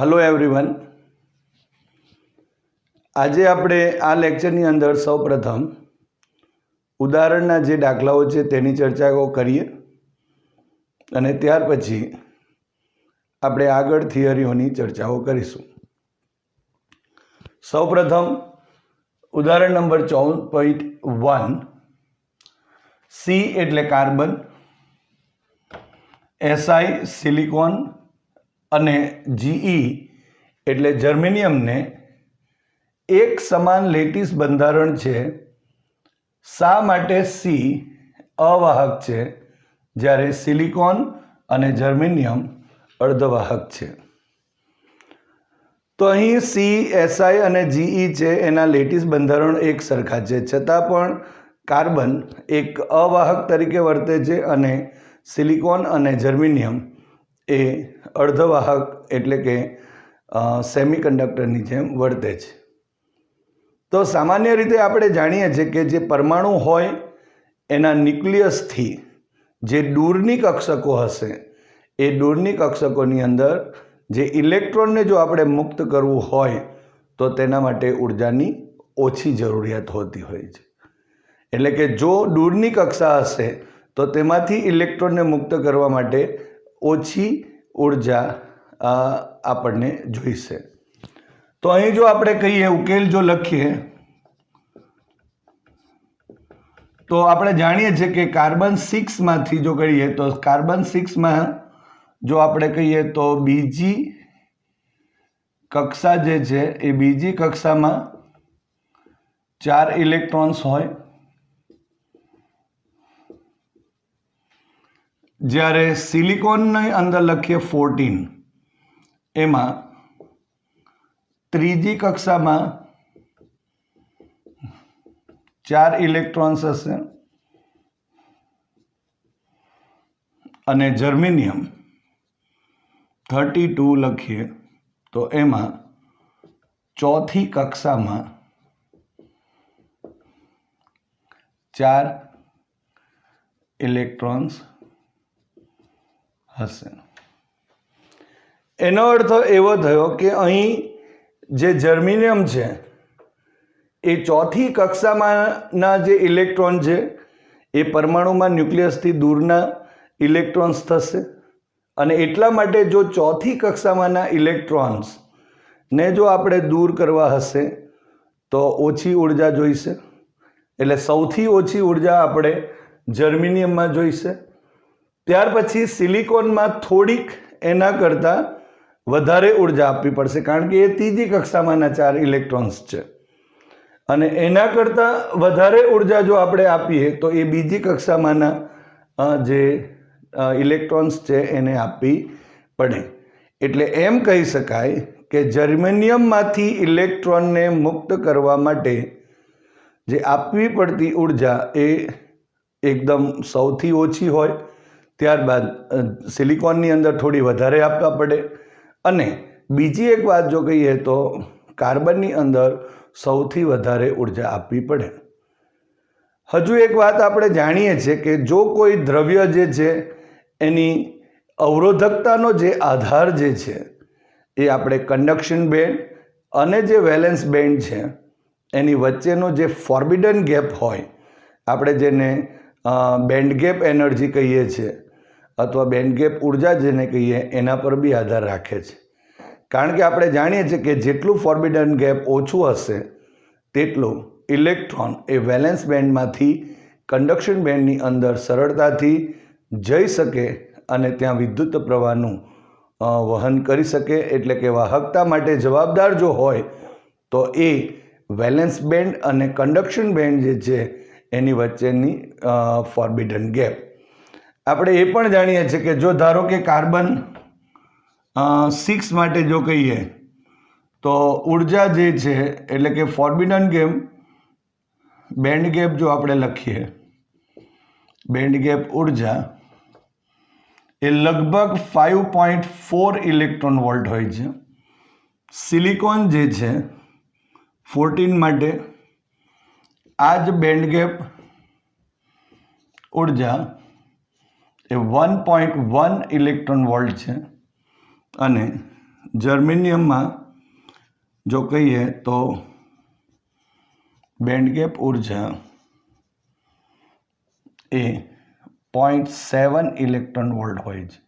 Hello everyone. आज આપણે આ લેક્ચરની અંદર સૌપ્રથમ ઉદાહરણના જે દાખલાઓ છે તેની ચર્ચાઓ કરીએ અને ત્યાર પછી આપણે આગળ થિયરીઓની ચર્ચાઓ કરીશું। સૌપ્રથમ ઉદાહરણ નંબર 14.1 C એટલે કાર્બન, SI સિલિકોન અને GE એટલે જર્મેનિયમ ने एक समान लेटिस बंधारण है। शा माटे C अवाहक है ज्यारे सिलिकॉन अने जर्मेनियम अर्धवाहक है। तो अहीं C SI अने GE है एना लेटिस बंधारण एक सरखा है, छतां पण कार्बन एक अवाहक तरीके वर्ते छे अने सिलिकॉन अने जर्मेनियम ए अर्धवाहक एटले के सेमीकंडक्टरनी जेम वर्ते छे। तो सामान्य रीते आपणे जाणीए छीए के जे परमाणु होय एना न्यूक्लियस थी जे दूरनी कक्षको हशे ए दूरनी कक्षकोनी अंदर जे इलेक्ट्रॉन ने जो आपणे मुक्त करवू होय तो तेना माटे ऊर्जानी ओछी जरूरियात होती होय छे। एटले के जो दूरनी कक्षा हशे तो तेमांथी इलेक्ट्रॉन ने मुक्त करवा माटे ओछी ऊर्जा आपणे जोईशे। तो अहीं जो आपणे कहीए उकेल जो लखीए तो आपणे जाणीए छीए के कार्बन 6 मांथी जो करीए तो कार्बन 6 में जो आपणे कहीए तो बीजी कक्षा जे छे ए बीजी कक्षा में 4 इलेक्ट्रॉन्स होय, ज्यारे सिलिकॉन ने अंदर लखीए 14 एमां त्रीजी कक्षा में 4 इलेक्ट्रॉन्स हशे अने जर्मेनियम 32 लखीए तो एमां चौथी कक्षा में 4 इलेक्ट्रॉन्स हशे। एनो अर्थ एवो थयो के अहीं जे जर्मेनियम है ए चौथी कक्षा में जे इलेक्ट्रॉन है ए परमाणु में न्यूक्लियस थी दूरना इलेक्ट्रॉन्स थशे अने एटला माटे जो चौथी कक्षा में इलेक्ट्रॉन्स ने जो आपणे दूर करवा हशे तो ओछी ऊर्जा जोईशे। एटले सौथी ओछी ऊर्जा आपणे जर्मेनियम में जोईशे। त्यार पछी सिलिकॉन में थोड़ीक एना करता वधारे ऊर्जा आपवी पड़शे कारण के तीजी कक्षा में 4 इलेक्ट्रॉन्स है अने एना करता वधारे ऊर्जा जो आपणे आपीए तो ए बीजी कक्षा में जे इलेक्ट्रॉन्स है एने आपवी पड़े। एटले एम कही शकाय के जर्मेनियम मांथी इलेक्ट्रॉन ने मुक्त करवा माटे जे आपवी पड़ती ऊर्जा ए एकदम सौथी ओछी होय, त्यारबाद सिलिकॉननी अंदर थोड़ी वधारे आपवा पड़े अने बीजी एक बात जो कहीए तो कार्बननी अंदर सौथी वधारे ऊर्जा आपवी पड़े। हजू एक बात आपणे जाणीए छीए के जो कोई द्रव्य जे छे एनी अवरोधकतानो जे आधार जे छे ए आपणे कंडक्शन बेंड अने जे वेलेंस बेंड छे एनी वच्चेनो जे फॉरबिडन गैप होय आपणे जेने बेंड गैप एनर्जी कहीए छीए अथवा बेंड गैप ऊर्जा जेने कहीए एना पर भी आधार राखे छे। कारण के आपणे जाणीए छीए के जेटલું फॉरबिडन गैप ओछું हशे तेटલું इलेक्ट्रॉन ए वेलेंस बेंड मांथी कंडक्शन बेंडनी अंदर सरळताथी जई शके अने त्यां विद्युत प्रवाहनुं वहन करी शके। एटले के वाहकता माटे जवाबदार जो होय तो ए वेलेंस बेंड अने कंडक्शन बेंड जे छे एनी वच्चेनी फॉरबिडन गैप। આપણે એ પણ જાણીએ છીએ કે જો ધારો કે કાર્બન 6 માટે જો કહીએ તો ઊર્જા જે છે એટલે કે ફોરબિડન ગેપ બેન્ડ ગેપ જો આપણે લખીએ બેન્ડ ગેપ ઊર્જા એ લગભગ 5.4 ઇલેક્ટ્રોન વોલ્ટ હોય છે। સિલિકોન જે છે 14 માટે આ જ બેન્ડ ગેપ ઊર્જા એ 1.1 इलेक्ट्रॉन वोल्ट है अने જર્મેનિયમમાં જો કહીએ તો બેન્ડ ગેપ ઉર્જા એ 0.7 ઇલેક્ટ્રોન વોલ્ટ હોય છે.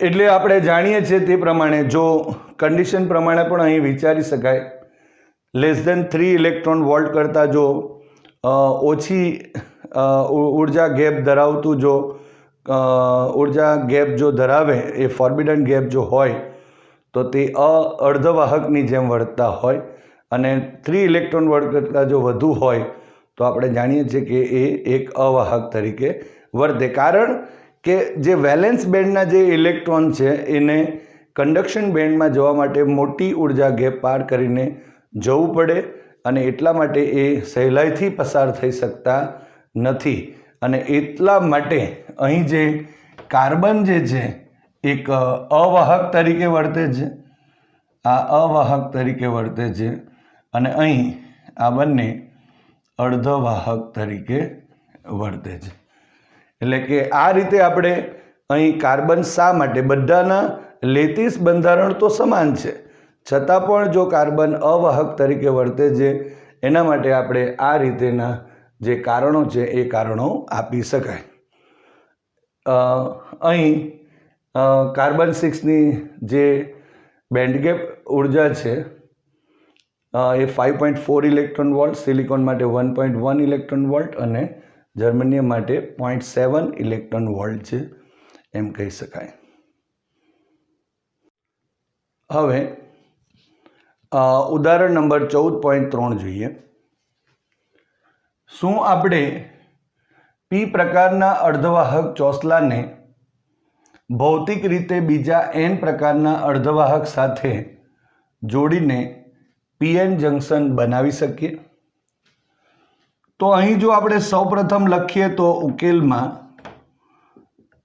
એટલે આપણે જાણીએ છીએ તે પ્રમાણે જો કન્ડિશન પ્રમાણે પણ અહીં વિચારી શકાય, લેસ ધેન 3 ઇલેક્ટ્રોન વોલ્ટ કરતાં જો ઓછી ઉર્જા ગેપ ધરાવતું જો ઉર્જા ગેપ જો ધરાવે એ ફોર્બિડન ગેપ જો હોય તો તે અર્ધવાહકની જેમ વર્તતા હોય, અને 3 ઇલેક્ટ્રોન વોલ્ટ કરતાં જો વધુ હોય તો આપણે જાણીએ છીએ કે એ એક અવાહક તરીકે વર્તે. કારણ કે જે વેલેન્સ બેન્ડના જે ઇલેક્ટ્રોન છે એને કન્ડક્શન બેન્ડમાં જવા માટે મોટી ઉર્જા ગેપ પાર કરીને જવું પડે, અને એટલા માટે એ સહેલાઈથી પસાર થઈ શકતા નથી. અને એટલા માટે અહીં જે કાર્બન જે છે એક અવાહક તરીકે વર્તે છે, આ અવાહક તરીકે વર્તે છે, અને અહીં આ બંને અર્ધવાહક તરીકે વર્તે છે. એટલે કે આ રીતે આપણે અહીં કાર્બન શા માટે, બધાના લેતીસ બંધારણ તો સમાન છે છતાં પણ જો કાર્બન અવાહક તરીકે વર્તે છે એના માટે આપણે આ રીતેના જે કારણો છે એ કારણો આપી શકાય. અહીં કાર્બન 6ની જે બેન્ડ ગેપ ઉર્જા છે એ 5.4 ઇલેક્ટ્રોન વોલ્ટ, સિલિકોન માટે 1.1 ઇલેક્ટ્રોન વોલ્ટ અને જર્મનિયમ માટે 0.7 ઇલેક્ટ્રોન વોલ્ટ છે એમ કહી શકાય. હવે ઉદાહરણ નંબર 14.3 જોઈએ. શું આપણે પી પ્રકારના અર્ધવાહક ચોસલાને ભૌતિક રીતે બીજા એન પ્રકારના અર્ધવાહક સાથે જોડીને પીએન જંકશન બનાવી શકીએ? તો અહીં જો આપણે સૌપ્રથમ લખીએ તો ઉકેલમાં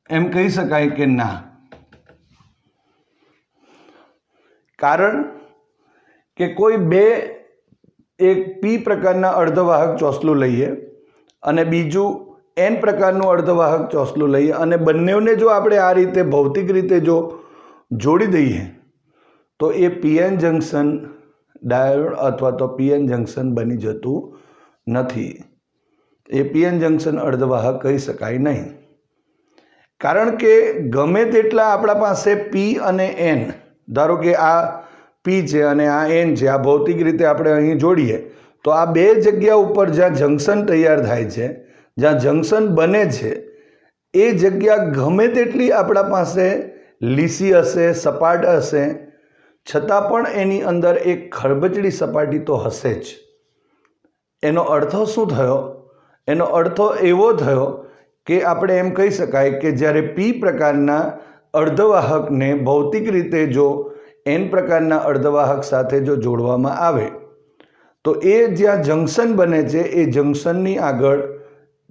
એમ કહી શકાય કે ના. કારણ કે કોઈ બે એક પી પ્રકારના અર્ધવાહક ચોસલું લઈએ અને બીજું એન પ્રકારનું અર્ધવાહક ચોસલું લઈએ અને બંનેને જો આપણે આ રીતે ભૌતિક રીતે જો જોડી દઈએ તો એ પીએન જંકશન ડાયોડ અથવા તો પીએન જંકશન બની જતું નથી. એ પીએન જંકશન અર્ધવાહક કહી શકાય નહીં. કારણ કે ગમે તેટલા આપણા પાસે પી અને એન, ધારો કે આ પી છે અને આ એન છે, આ ભૌતિક રીતે આપણે અહીં જોડીએ તો આ બે જગ્યા ઉપર જ્યાં જંકશન તૈયાર થાય છે, જ્યાં જંકશન બને છે, એ જગ્યા ગમે તેટલી આપણા પાસે લીસી હશે, સપાટ હશે, છતાં પણ એની અંદર એક ખરબચડી સપાટી તો હશે જ. એનો અર્થ શું થયો? એનો અર્થ એવો થયો કે આપણે એમ કહી શકાય કે જ્યારે પી પ્રકારના અર્ધવાહકને ભૌતિક રીતે જો એન પ્રકારના અર્ધવાહક સાથે જો જોડવામાં આવે તો એ જ્યાં જંકશન બને છે એ જંકશનની આગળ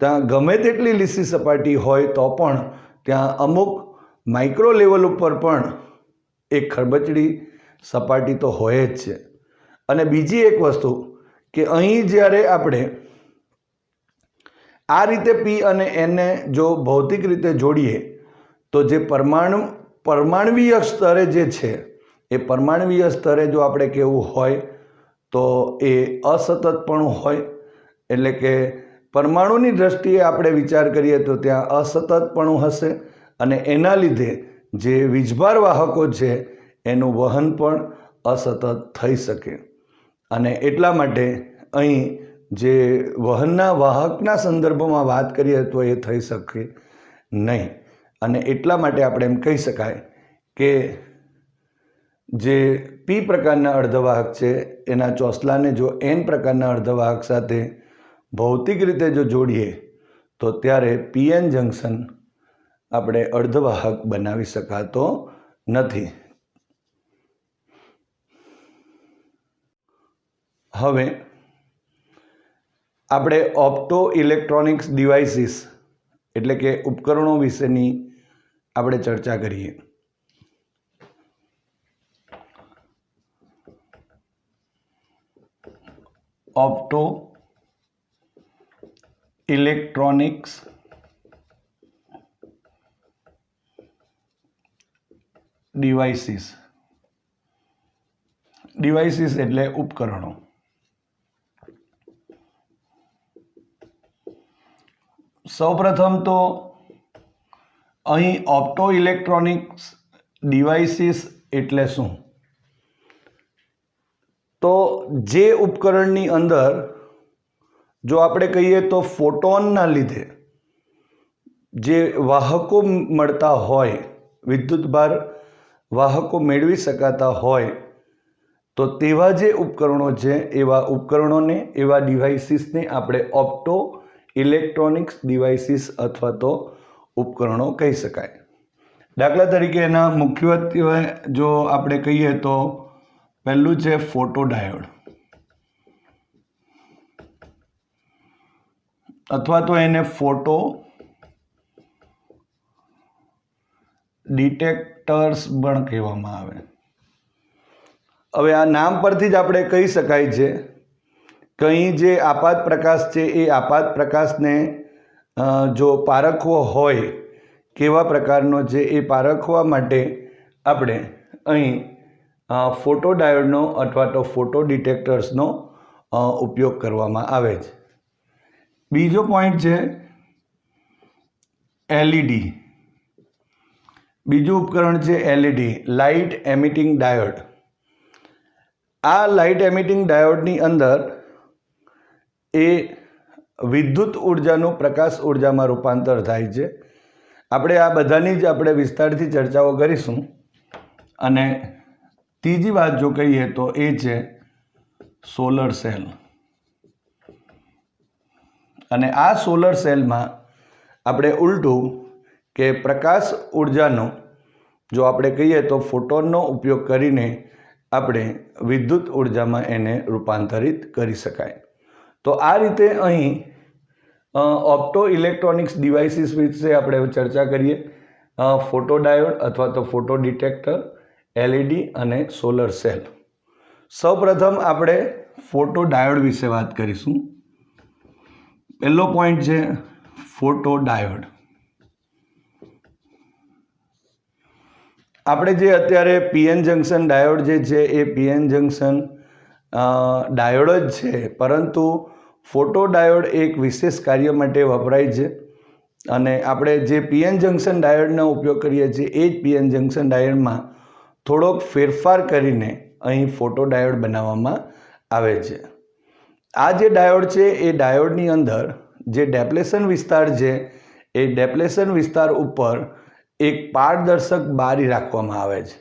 ત્યાં ગમે તેટલી લીસી સપાટી હોય તો પણ ત્યાં અમુક માઇક્રો લેવલ ઉપર પણ એક ખરબચડી સપાટી તો હોય જ છે. અને બીજી એક વસ્તુ કે અહીં જ્યારે આપણે આ રીતે પી અને એને જો ભૌતિક રીતે જોડીએ તો જે પરમાણવીય સ્તરે જે છે એ પરમાણવીય સ્તરે જો આપણે કહેવું હોય તો એ અસતતપણું હોય. એટલે કે પરમાણુની દ્રષ્ટિએ આપણે વિચાર કરીએ તો ત્યાં અસતતપણું હશે અને એના લીધે જે વીજભાર વાહકો છે એનું વહન પણ અસતત થઈ શકે. અને એટલા માટે અહીં જે વહનના વાહકના સંદર્ભમાં વાત કરીએ તો એ થઈ શકે નહીં. અને એટલા માટે આપણે એમ કહી શકાય કે જે પી પ્રકારના અર્ધવાહક છે એના ચોસલાને જો એન પ્રકારના અર્ધવાહક સાથે ભૌતિક રીતે જો જોડીએ તો ત્યારે પીએન જંકશન આપણે અર્ધવાહક બનાવી શકાતો નથી. હવે આપણે ઓપ્ટો ઇલેક્ટ્રોનિક્સ ડિવાઇસીસ એટલે કે ઉપકરણો વિશેની આપણે ચર્ચા કરીએ. ઓપ્ટો ઇલેક્ટ્રોનિક્સ ડિવાઇસીસ એટલે ઉપકરણો. સૌપ્રથમ તો અહીં ઓપ્ટો ઇલેક્ટ્રોનિક્સ ડિવાઇસીસ એટલે શું? તો જે ઉપકરણની અંદર જો આપણે કહીએ તો ફોટોનના લીધે જે વાહકો મળતા હોય, વિદ્યુતભાર વાહકો મેળવી શકાતા હોય, તો તેવા જે ઉપકરણો છે એવા ઉપકરણોને, એવા ડિવાઇસીસને આપણે ઓપ્ટો ઇલેક્ટ્રોનિક્સ ડિવાઇસીસ અથવા તો ઉપકરણો કહી શકાય. દાખલા તરીકે એના મુખ્યત્વે જો આપણે કહીએ તો પહેલું છે ફોટોડાયોડ અથવા તો એને ફોટો ડિટેક્ટર્સ પણ કહેવામાં આવે. હવે આ નામ પરથી જ આપણે કહી શકાય છે કે અહીં જે આપાત પ્રકાશ છે એ આપાત પ્રકાશને જો પારખવો હોય કેવા પ્રકારનો છે એ પારખવા માટે આપણે અહીં ફોટોડાયોડનો અથવા તો ફોટો ડિટેક્ટર્સનો ઉપયોગ કરવામાં આવે છે. બીજો પોઈન્ટ છે એલઈડી. બીજું ઉપકરણ છે એલઈડી, લાઇટ એમિટિંગ ડાયોડ. આ લાઇટ એમિટિંગ ડાયોડની અંદર એ વિદ્યુત ઉર્જાનું પ્રકાશ ઉર્જામાં રૂપાંતર થાય છે. આપણે આ બધાની જ આપણે વિસ્તારથી ચર્ચાઓ કરીશું. અને ત્રીજી વાત જો કહીએ તો એ છે સોલર સેલ. અને આ સોલર સેલમાં આપણે ઉલટું કે પ્રકાશ ઉર્જાનો જો આપણે કહીએ તો ફોટોનનો ઉપયોગ કરીને આપણે વિદ્યુત ઉર્જામાં એને રૂપાંતરિત કરી શકાય. તો આ રીતે અહીં ઓપ્ટો ઇલેક્ટ્રોનિક્સ ડિવાઇસીસ વિશે આપણે ચર્ચા કરીએ. ફોટોડાયોડ અથવા તો ફોટો ડિટેક્ટર, એલઈડી અને સોલર સેલ. સૌપ્રથમ આપણે ફોટોડાયોડ વિશે વાત કરીશું. પહેલો પોઈન્ટ છે ફોટોડાયોડ. આપણે જે અત્યારે પીએન જંકશન ડાયોડ જે છે એ પીએન જંકશન ડાયોડ જ છે, પરંતુ ફોટોડાયોડ એક વિશેષ કાર્ય માટે વપરાય છે. અને આપણે જે પીએન જંકશન ડાયોડનો ઉપયોગ કરીએ છીએ એ જ પીએન જંકશન ડાયોડમાં થોડોક ફેરફાર કરીને અહીં ફોટોડાયોડ બનાવવામાં આવે છે. આ જે ડાયોડ છે એ ડાયોડની અંદર જે ડેપ્લેશન વિસ્તાર છે એ ડેપ્લેશન વિસ્તાર ઉપર એક પારદર્શક બારી રાખવામાં આવે છે.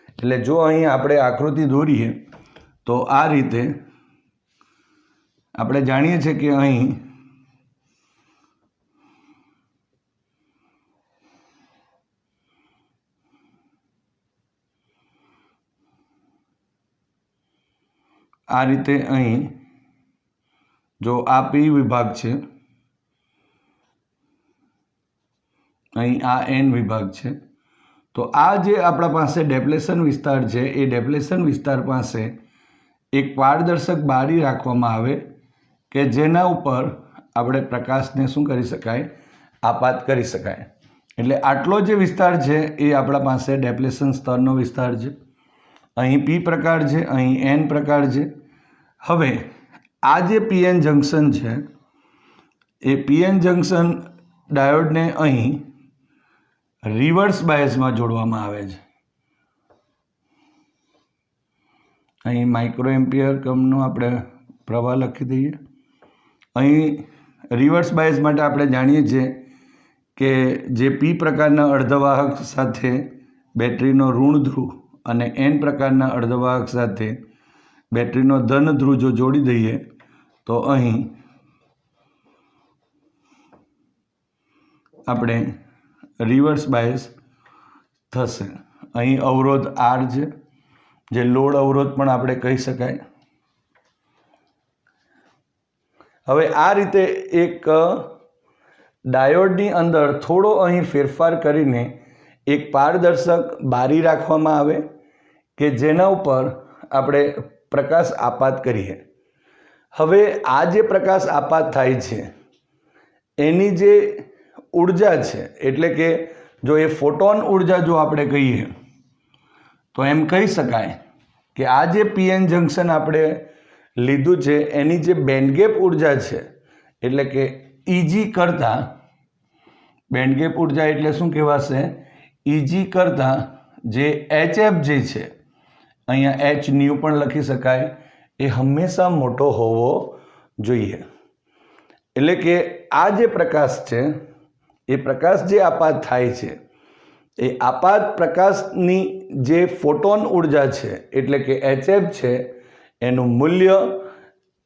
એટલે જો અહીં આપણે આકૃતિ દોરીએ તો આ રીતે આપણે જાણીએ છીએ કે અહીં આ રીતે અહીં જો આ પી વિભાગ છે, અહીં આ એન વિભાગ છે, તો આ જે આપણા પાસે ડેપ્લેશન વિસ્તાર છે એ ડેપ્લેશન વિસ્તાર પાસે એક પારદર્શક બારી રાખવામાં આવે કે જેના ઉપર આપણે પ્રકાશને શું કરી શકાય, આપાત કરી શકાય. એટલે આટલો જે વિસ્તાર છે એ આપણા પાસે ડેપ્લેશન સ્તરનો વિસ્તાર છે. અહીં પી પ્રકાર છે, અહીં એન પ્રકાર છે. હવે આ જે પીએન જંકશન છે એ પીએન જંકશન ડાયોડને અહીં રિવર્સ બાયસમાં જોડવામાં આવે છે. અહીં માઇક્રો એમ્પિયર ક્રમનો આપણે પ્રવાહ લખી દઈએ. અહીં રિવર્સ બાયસ માટે આપણે જાણીએ છીએ કે જે પી પ્રકારના અર્ધવાહક સાથે બેટરીનો ઋણ ધ્રુવ અને એન પ્રકારના અર્ધવાહક સાથે બેટરીનો ધન ધ્રુવ જો જોડી દઈએ તો અહીં આપણે રિવર્સ બાયસ થશે. અહીં અવરોધ આર છે, જે લોડ અવરોધ પણ આપણે કહી શકાય. હવે આ રીતે એક ડાયોડની અંદર થોડો અહીં ફેરફાર કરીને એક પારદર્શક બારી રાખવામાં આવે કે જેના ઉપર આપણે પ્રકાશ આપાત કરીએ. હવે આ જે પ્રકાશ આપાત થાય છે એની જે ઉર્જા છે, એટલે કે જો એ ફોટોન ઉર્જા જો આપણે કહીએ તો એમ કહી શકાય કે આ જે પીએન જંકશન આપણે લીધું છે એની જે બેન્ડગેપ ઉર્જા છે એટલે કે ઇજી કરતાં બેન્ડગેપ ઉર્જા એટલે શું કહેવાશે? ઇજી કરતાં જે HF જે છે, અહીંયા એચ ન્યુ પણ લખી શકાય, એ હંમેશા મોટો હોવો જોઈએ. એટલે કે આ જે પ્રકાશ છે એ પ્રકાશ જે આપાત થાય છે એ આપાત પ્રકાશની જે ફોટોન ઉર્જા છે એટલે કે HF છે એનું મૂલ્ય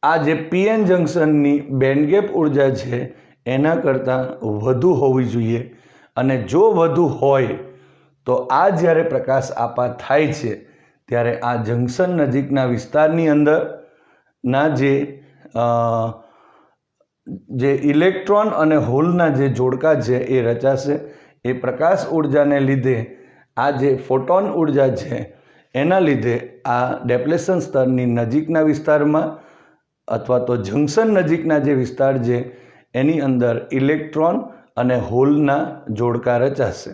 આ જે પીએન જંકશનની બેન્ડગેપ ઉર્જા છે એના કરતાં વધુ હોવી જોઈએ. અને જો વધુ હોય તો આ જ્યારે પ્રકાશ આપાત થાય છે ત્યારે આ જંકશન નજીકના વિસ્તારની અંદરના જે ઇલેક્ટ્રોન અને હોલના જે જોડકા છે એ રચાશે. એ પ્રકાશ ઉર્જાને લીધે આ જે ફોટોન ઉર્જા છે એના લીધે આ ડેપ્લેશન સ્તરની નજીકના વિસ્તારમાં અથવા તો જંકશન નજીકના જે વિસ્તાર છે એની અંદર ઇલેક્ટ્રોન અને હોલના જોડકા રચાશે.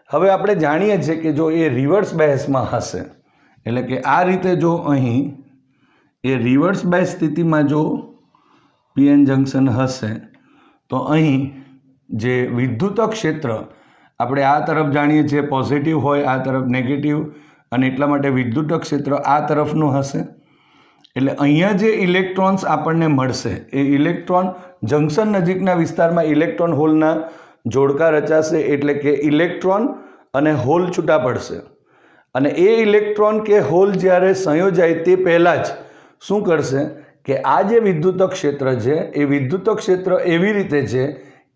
હવે આપણે જાણીએ છીએ કે જો એ રિવર્સ બાયસમાં હશે એટલે કે આ રીતે જો અહીં એ રિવર્સ બાયસ સ્થિતિમાં જો પીએન જંકશન હશે તો અહીં જે વિદ્યુત ક્ષેત્ર આપણે આ તરફ જાણીએ છીએ પોઝિટિવ હોય, આ તરફ નેગેટિવ, અને એટલા માટે વિદ્યુત ક્ષેત્ર આ તરફનું હશે. એટલે અહીંયા જે ઇલેક્ટ્રોન્સ આપણને મળશે એ ઇલેક્ટ્રોન જંકશન નજીકના વિસ્તારમાં ઇલેક્ટ્રોન હોલના જોડકા રચાશે એટલે કે ઇલેક્ટ્રોન અને હોલ છૂટા પડશે. અને એ ઇલેક્ટ્રોન કે હોલ જ્યારે સંયોજાય તે પહેલાં જ શું કરશે કે આ જે વિદ્યુત ક્ષેત્ર છે એ વિદ્યુત ક્ષેત્ર એવી રીતે છે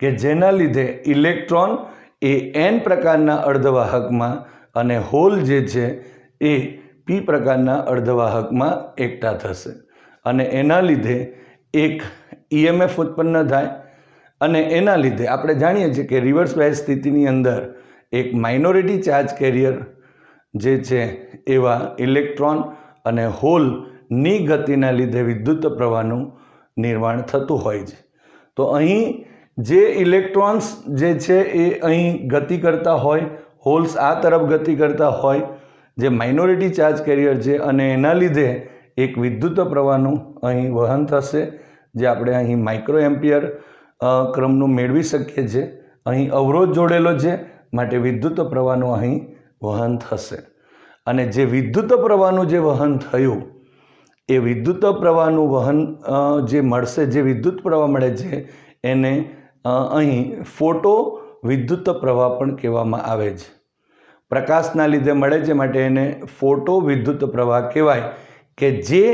કે જેના લીધે ઇલેક્ટ્રોન એ એન પ્રકારના અર્ધવાહકમાં અને હોલ જે છે એ પી પ્રકારના અર્ધવાહકમાં એકઠા થશે. અને એના લીધે એક EMF ઉત્પન્ન થાય. અને એના લીધે આપણે જાણીએ છીએ કે રિવર્સ બાયસ સ્થિતિની અંદર એક માઇનોરિટી ચાર્જ કેરિયર જે છે એવા ઇલેક્ટ્રોન અને હોલની ગતિના લીધે વિદ્યુત પ્રવાહનું નિર્માણ થતું હોય છે. તો અહીં જે ઇલેક્ટ્રોન્સ જે છે એ અહીં ગતિ કરતા હોય, હોલ્સ આ તરફ ગતિ કરતા હોય, જે માઇનોરિટી ચાર્જ કેરિયર છે, અને એના લીધે એક વિદ્યુત પ્રવાહનું અહીં વહન થશે જે આપણે અહીં માઇક્રો એમ્પિયર ક્રમનું મેળવી શકીએ છીએ. અહીં અવરોધ જોડેલો છે માટે વિદ્યુત પ્રવાહનું અહીં વહન થશે. અને જે વિદ્યુત પ્રવાહનું જે વહન થયું એ વિદ્યુત પ્રવાહનું વહન જે મળશે, જે વિદ્યુત પ્રવાહ મળે છે એને અહીં ફોટો વિદ્યુત પ્રવાહ પણ કહેવામાં આવે છે. પ્રકાશના લીધે મળે છે માટે એને ફોટો વિદ્યુત પ્રવાહ કહેવાય. કે જે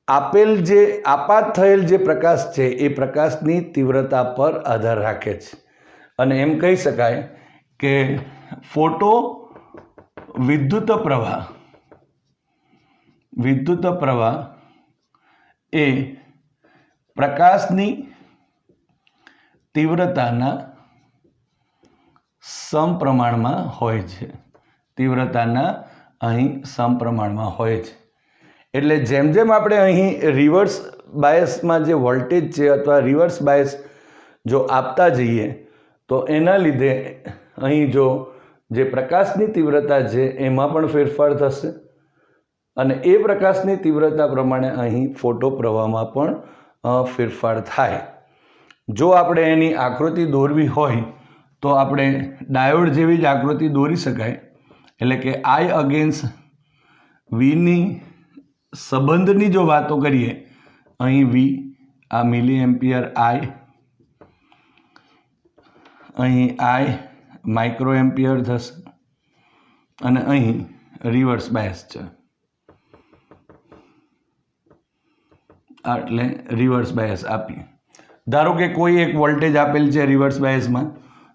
આપેલ જે આપાત થયેલ જે પ્રકાશ છે એ પ્રકાશની તીવ્રતા પર આધાર રાખે છે. અને એમ કહી શકાય કે ફોટો વિદ્યુત પ્રવાહ એ પ્રકાશની તીવ્રતાના સમપ્રમાણમાં હોય છે. તીવ્રતાના અહીં સમપ્રમાણમાં હોય છે. એટલે જેમ જેમ આપણે અહીં રિવર્સ બાયસમાં જે વોલ્ટેજ છે અથવા રિવર્સ બાયસ જો આપતા જઈએ તો એના લીધે અહીં જો જે પ્રકાશની તીવ્રતા છે એમાં પણ ફેરફાર થશે. અને એ પ્રકાશની તીવ્રતા પ્રમાણે અહીં ફોટો પ્રવાહમાં પણ ફેરફાર થાય. જો આપણે એની આકૃતિ દોરવી હોય તો આપણે ડાયોડ જેવી જ આકૃતિ દોરી શકાય. એટલે કે I અગેન્સ્ટ Vની સંબંધની જો વાતો કરીએ, અહીં V આ મિલી એમ્પિયર I, અહીં I માઇક્રો એમ્પિયર થશે, અને અહીં રિવર્સ બાયસ છે એટલે રિવર્સ બાયસ આપીએ. ધારો કે કોઈ એક વોલ્ટેજ આપેલ છે રિવર્સ બાયસમાં,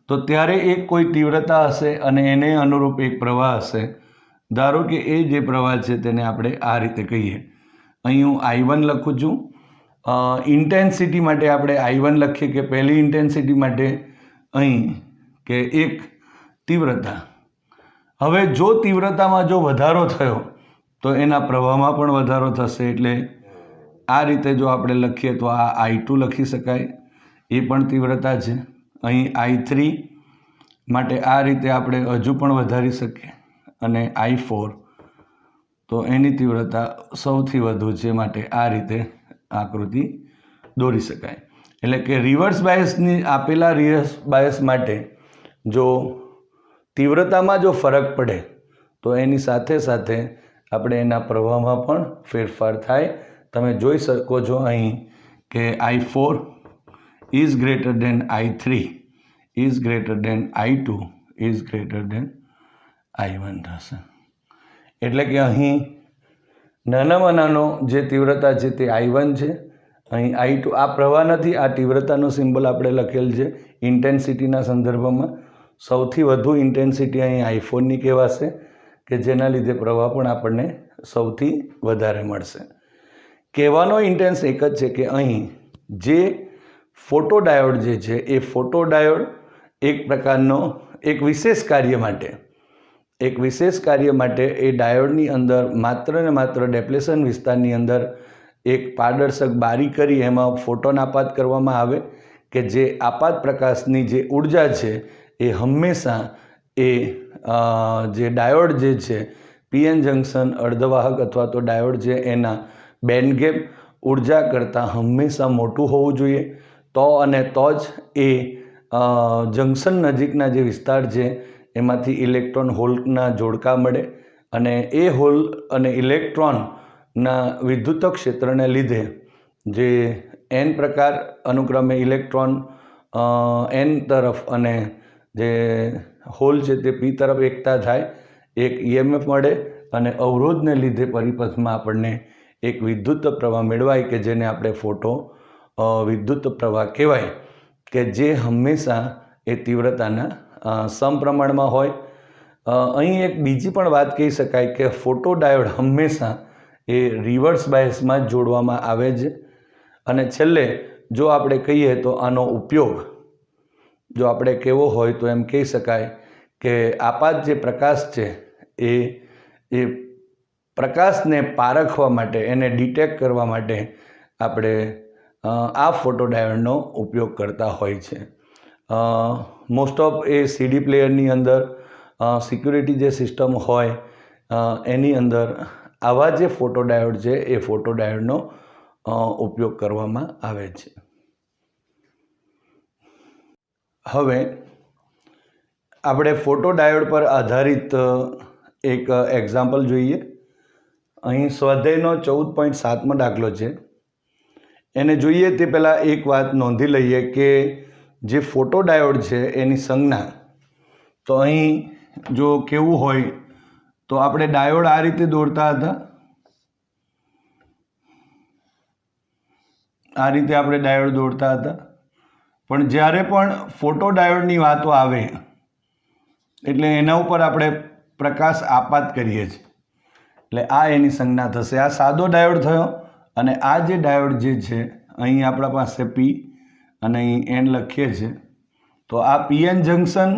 તો ત્યારે એક કોઈ તીવ્રતા હશે અને એને અનુરૂપ એક પ્રવાહ હશે. ધારો કે એ જે પ્રવાહ છે તેને આપણે આ રીતે કહીએ. અહીં હું I1 લખું છું. ઇન્ટેન્સિટી માટે આપણે I1 લખીએ કે પહેલી ઇન્ટેન્સિટી માટે અહીં કે એક તીવ્રતા. હવે જો તીવ્રતામાં જો વધારો થયો તો એના પ્રવાહમાં પણ વધારો થશે. એટલે આ રીતે જો આપણે લખીએ તો આ I2 લખી શકાય, એ પણ તીવ્રતા છે. અહીં I3 માટે આ રીતે આપણે હજુ પણ વધારી શકીએ. અને I4 તો એની તીવ્રતા સૌથી વધુ છે, માટે આ રીતે આકૃતિ દોરી શકાય. એટલે કે રિવર્સ બાયસની આપેલા રિવર્સ બાયસ માટે જો તીવ્રતામાં જો ફરક પડે તો એની સાથે સાથે આપણે એના પ્રવાહમાં પણ ફેરફાર થાય. તમે જોઈ શકો છો અહીં કે I4 is greater than I3 is greater than I2 is greater than I1 થશે. એટલે કે અહીં નાનામાં નાનો જે તીવ્રતા છે તે I1 છે, અહીં I2 આ પ્રવાહ નથી, આ તીવ્રતાનો સિમ્બોલ આપણે લખેલ છે ઇન્ટેન્સિટીના સંદર્ભમાં. સૌથી વધુ ઇન્ટેન્સિટી અહીં I4ની કહેવાશે કે જેના લીધે પ્રવાહ પણ આપણને સૌથી વધારે મળશે. કહેવાનો ઇન્ટેન્સ એક જ છે કે અહીં જે ફોટોડાયોડ જે છે એ ફોટોડાયોડ એક પ્રકારનો એક વિશેષ કાર્ય માટે એ ડાયોડની અંદર માત્ર ને માત્ર ડેપ્લેશન વિસ્તારની અંદર એક પારદર્શક બારી કરી એમાં ફોટોન આપાત કરવામાં આવે કે જે આપાત પ્રકાશની જે ઉર્જા છે એ હંમેશા એ જે ડાયોડ જે છે પીએન જંકશન અર્ધવાહક અથવા તો ડાયોડ છે એના બેન્ડ ગેપ ઉર્જા કરતાં હંમેશા મોટું હોવું જોઈએ. તો જ એ જંકશન નજીકના જે વિસ્તાર છે એમાંથી ઇલેક્ટ્રોન હોલના જોડકા મળે અને એ હોલ અને ઇલેક્ટ્રોનના વિદ્યુત ક્ષેત્રને લીધે જે એન પ્રકાર અનુક્રમે ઇલેક્ટ્રોન એન તરફ અને જે હોલ છે તે પી તરફ એકતા થાય, એક EMF મળે અને અવરોધને લીધે પરિપથમાં આપણને એક વિદ્યુત પ્રવાહ મેળવાય કે જેને આપણે વિદ્યુત પ્રવાહ કહેવાય કે જે હંમેશા એ તીવ્રતાના સમપ્રમાણમાં હોય. અહીં એક બીજી પણ વાત કહી શકાય કે ફોટોડાયોડ હંમેશા એ રિવર્સ બાયસમાં જ જોડવામાં આવે છે. અને છેલ્લે જો આપણે કહીએ તો આનો ઉપયોગ જો આપણે કહેવો હોય તો એમ કહી શકાય કે આપાત જે પ્રકાશ છે એ પ્રકાશને પારખવા માટે, એને ડિટેક્ટ કરવા માટે આપણે આ ફોટોડાયોડનો ઉપયોગ કરતા હોય છે. મોસ્ટ ઓફ એ CD પ્લેયરની અંદર સિક્યુરિટી જે સિસ્ટમ હોય એની અંદર આવા જે ફોટોડાયોડ છે એ ફોટોડાયોડનો ઉપયોગ કરવામાં આવે છે. હવે આપણે ફોટોડાયોડ પર આધારિત એક એક્ઝામ્પલ જોઈએ. અહીં સ્વાધ્યાયનો 14.7મો દાખલો છે. એને જોઈએ તે પહેલાં એક વાત નોંધી લઈએ કે જે ફોટોડાયોડ છે એની સંજ્ઞા તો અહીં જો કેવું હોય તો આપણે ડાયોડ આ રીતે દોરતા હતા, આ રીતે આપણે ડાયોડ દોરતા હતા. પણ જ્યારે પણ ફોટોડાયોડની વાતો આવે એટલે એના ઉપર આપણે પ્રકાશ આપાત કરીએ છીએ એટલે આ એની સંજ્ઞા થશે. આ સાદો ડાયોડ થયો અને આ જે ડાયોડ જે છે અહીં આપણા પાસે P અને અહીં N લખીએ છીએ તો આ PN જંકશન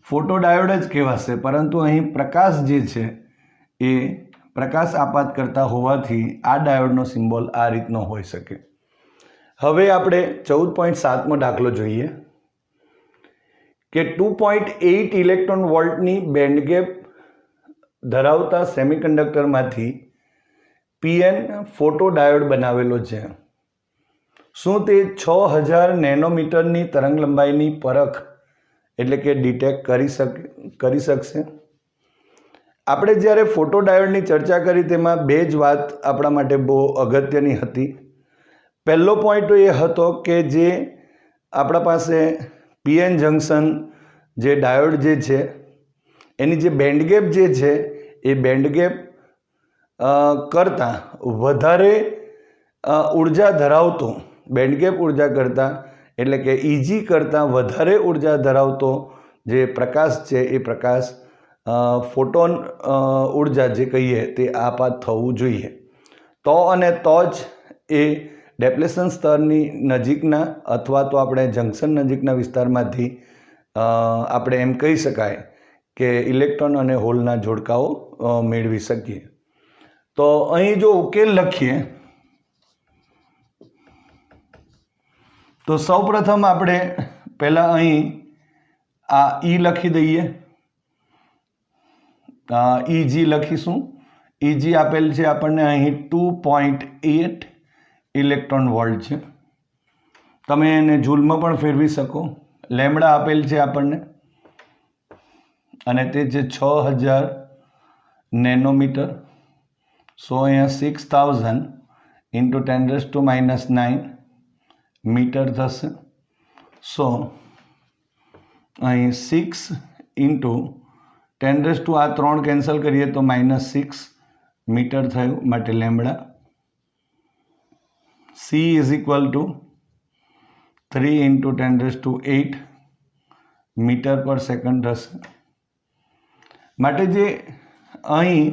ફોટોડાયોડ જ કહેવાશે. પરંતુ અહીં પ્રકાશ જે છે એ પ્રકાશ આપાત કરતા હોવાથી આ ડાયોડનો સિમ્બોલ આ રીતનો હોઈ શકે. હવે આપણે 14.7મો દાખલો જોઈએ કે 2.8 ઇલેક્ટ્રોન વોલ્ટની બેન્ડગેપ ધરાવતા સેમિકન્ડક્ટરમાંથી PN ફોટોડાયોડ બનાવેલો છે. શું તે 6000 નેનોમીટરની તરંગ લંબાઈની પરખ એટલે કે ડિટેક્ટ કરી શકશે? આપણે જ્યારે ફોટોડાયોડની ચર્ચા કરી તેમાં બે જ વાત આપણા માટે બહુ અગત્યની હતી. પહેલો પોઈન્ટ એ હતો કે જે આપણા પાસે PN જંકશન જે ડાયોડ જે છે એની જે બેન્ડગેપ જે છે એ બેન્ડગેપ કરતાં વધારે ઉર્જા ધરાવતો, બેન્ડગેપ ઉર્જા કરતાં એટલે કે EG કરતાં વધારે ઉર્જા ધરાવતો જે પ્રકાશ છે એ પ્રકાશ ફોટોન ઉર્જા જે કહીએ તે આપાત થવું જોઈએ. તો જ એ ડેપ્લેશન સ્તરની નજીકના અથવા તો આપણે જંકશન નજીકના વિસ્તારમાંથી આપણે એમ કહી શકાય કે ઇલેક્ટ્રોન અને હોલના જોડકાઓ મેળવી શકીએ. તો અહીં જો ઉકેલ લખીએ તો સૌપ્રથમ આપણે પહેલાં અહીં આ E લખી દઈએ EG લખીશું. EG આપેલ છે આપણને અહીં 2.8 ઇલેક્ટ્રોન વોલ્ટ છે. તમે એને જૂલમાં પણ ફેરવી શકો. લેમ્બડા આપેલ છે આપણને અને તે છે 6000 નેનોમીટર. સો અહીંયા 6000 ઇન્ટુ 10⁻⁹ મીટર થશે. સો અહીં 6 ઇન્ટુ 10 આ 3 કેન્સલ કરીએ તો -6 મીટર થયું, માટે lambda. C is equal to 3 into 10⁸ metre પર સેકન્ડ થશે. માટે જે અહીં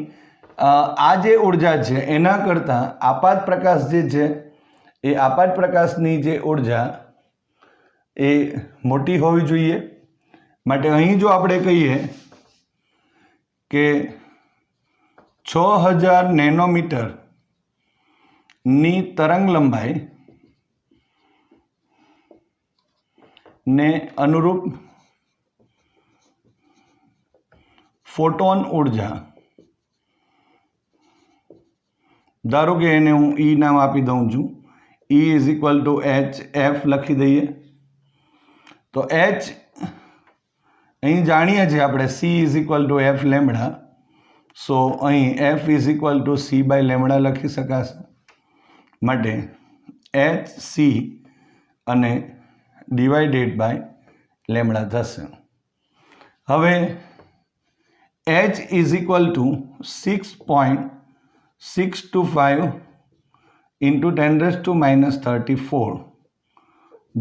આ જે ઉર્જા છે એના કરતાં આપાત પ્રકાશ જે છે એ આપાત પ્રકાશની જે ઉર્જા એ મોટી હોવી જોઈએ. માટે અહીં જો આપણે કહીએ કે 6000 નેનોમીટરની તરંગ લંબાઈ ને અનુરૂપ ફોટોન ઉર્જા, ધારો કે એને હું E નામ આપી દઉં છું. E is equal two HF લખી દઈએ. તો H અહીં જાણીએ છીએ આપણે C is equal to F lambda. So અહીં F is equal to C by lambda લખી શકાશે. માટે HC અને ડિવાઇડેડ બાય લેમ્બડા થશે. હવે H is equal two 6.625 into 10⁻34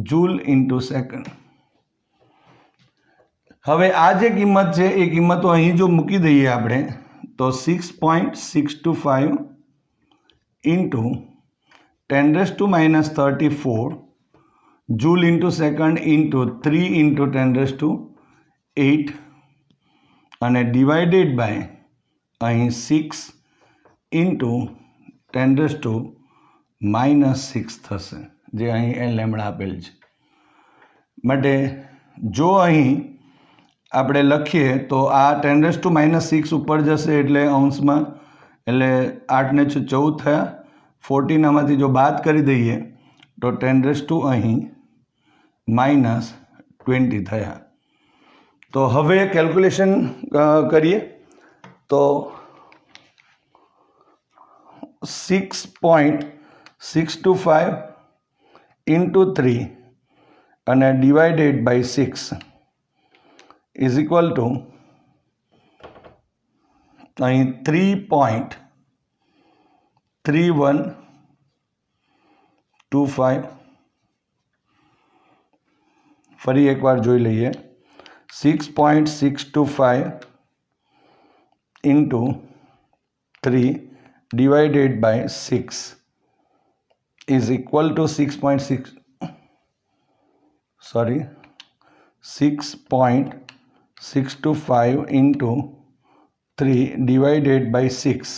joule into second. હવે આ જે કિંમત છે એ કિંમતો અહીં જો મૂકી દઈએ આપણે તો 6.625 into 10⁻34 joule into second into 3 into 10⁸ અને ડિવાઇડેડ બાય અહીં 6 ઇન્ટુ 10⁻⁻6 થશે, જે અહીં એ લેમ્બડા આપેલ છે. માટે જો અહીં આપણે લખીએ તો આ 10⁻⁻6 ઉપર જશે એટલે અંશમાં, એટલે 8 ને 6 14 થયા. 14 આમાંથી જો બાદ કરી દઈએ તો 10 અહીં -20 થયા. તો હવે કેલ્ક્યુલેશન કરીએ તો 6.625 ઇન્ટુ 3 અને divided by 6 is equal to અહીં 3.3125. ફરી એકવાર જોઈ લઈએ. 6.625 into 3 divided by 6 is equal to 6.625 into 3 divided by 6,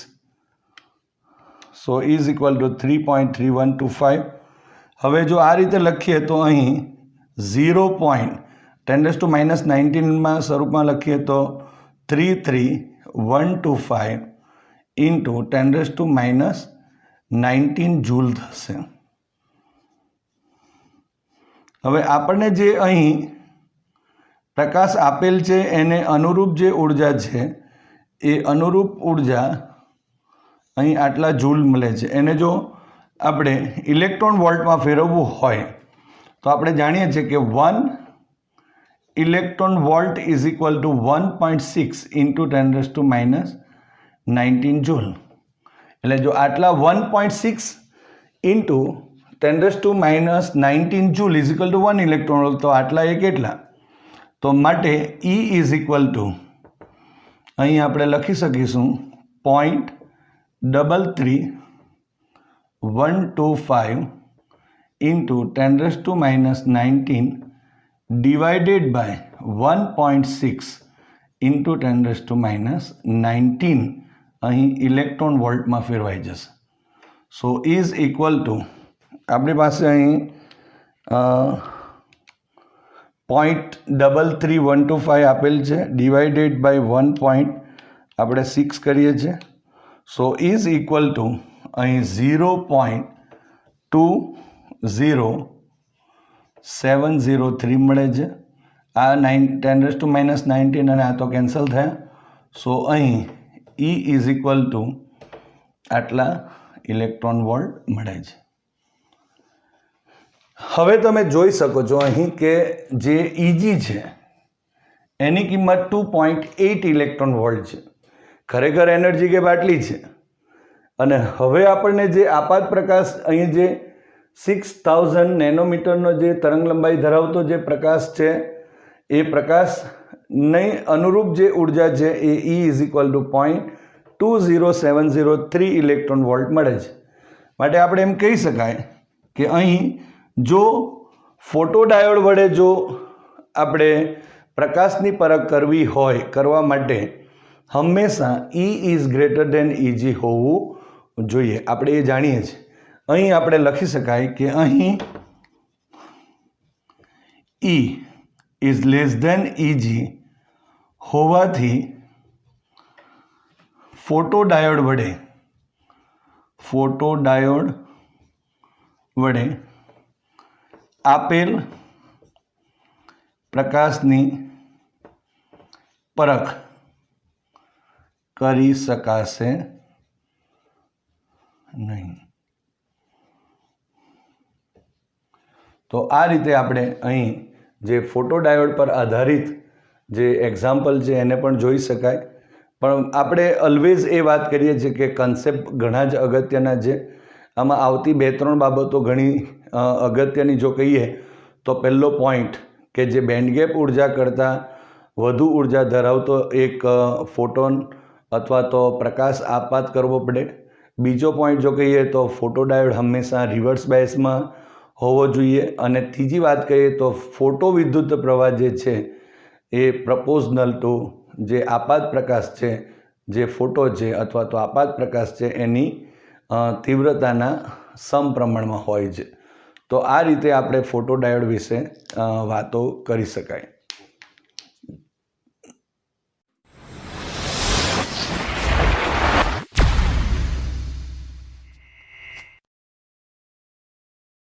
so is equal to 3.3125. હવે જો આ રીતે લખીએ તો અહીં 0.10⁻⁹માં સ્વરૂપમાં લખીએ તો 33125 ઇન્ટુ 10⁻⁹ જૂલ થશે. હવે આપણને જે અહીં પ્રકાશ આપેલ છે એને અનુરૂપ જે ઉર્જા છે એ અનુરૂપ ઉર્જા અહીં આટલા જૂલ મળે છે. એને જો આપણે ઇલેક્ટ્રોન વોલ્ટમાં ફેરવવું હોય તો આપણે જાણીએ છીએ કે 1 electron volt is equal two 1.6 into 10⁻⁹ joule. એટલે જો આટલા 1.6 into 10⁻⁹ joule is equal two 1 electron volt, તો આટલા એ કેટલા? તો માટે E ઇઝ ઇક્વલ ટુ અહીં આપણે લખી શકીશું 0.33125 ઇન્ટુ 10⁻⁹ ડિવાઇડેડ બાય 1.6 ઇન્ટુ 10⁻⁹ અહીં ઇલેક્ટ્રોન વોલ્ટમાં ફેરવાઈ જશે. સો ઇઝ ઇક્વલ ટુ આપણી પાસે અહીં 0.33125 આપેલ છે ડિવાઇડેડ બાય 1.6 આપણે 6 કરીએ છીએ. સો ઇઝ ઇક્વલ ટુ અહીં 0.20703 મળે છે. આ 10⁻⁻19 અને આ તો કેન્સલ થયા. સો અહીં E ઇઝ ઇક્વલ ટુ આટલા ઇલેક્ટ્રોન વોલ્ટ મળે છે. હવે તમે જોઈ શકો છો અહીં કે જે EG છે એની કિંમત 2.8 ઇલેક્ટ્રોન વોલ્ટ છે. ખરેખર એનર્જી ગેપ આટલી છે. અને હવે આપણને જે આપાત પ્રકાશ અહીં જે 6000 નેનોમીટરનો જે તરંગ લંબાઈ ધરાવતો જે પ્રકાશ છે એ પ્રકાશની અનુરૂપ જે ઉર્જા છે એ E is equal two 0.20703 electron volt મળે છે. માટે આપણે એમ કહી શકાય કે અહીં જો ફોટોડાયોડ વડે જો આપણે પ્રકાશની પરખ કરવી હોય કરવા માટે હંમેશા E is greater than EG હોવું જોઈએ. આપણે એ જાણીએ છીએ. અહીં આપણે લખી શકાય કે અહીં E is less than EG હોવાથી ફોટોડાયોડ વડે આપેલ પ્રકાશની પરખ કરી શકાશે નહીં. તો આ રીતે આપણે અહીં જે ફોટોડાયોડ પર આધારિત જે એક્ઝામ્પલ છે એને પણ જોઈ શકાય. પણ આપણે ઓલવેઝ એ વાત કરીએ છીએ કે કન્સેપ્ટ ઘણા જ અગત્યના છે. આમાં આવતી 2-3 બાબતો ઘણી અગત્યની જો કહીએ તો પહેલો પોઈન્ટ કે જે બેન્ડગેપ ઉર્જા કરતાં વધુ ઉર્જા ધરાવતો એક ફોટોન અથવા તો પ્રકાશ આપાત કરવો પડે. બીજો પોઈન્ટ જો કહીએ તો ફોટોડાયોડ હંમેશા રિવર્સ બાયસમાં હોવો જોઈએ. અને ત્રીજી વાત કહીએ તો ફોટો વિદ્યુત પ્રવાહ જે છે એ પ્રપોઝનલ ટુ જે આપાત પ્રકાશ છે, જે ફોટો છે અથવા તો આપાત પ્રકાશ છે એની તીવ્રતાના સમપ્રમાણમાં હોય છે. તો આ રીતે આપણે ફોટોડાયોડ વિશે વાતો કરી શકાય.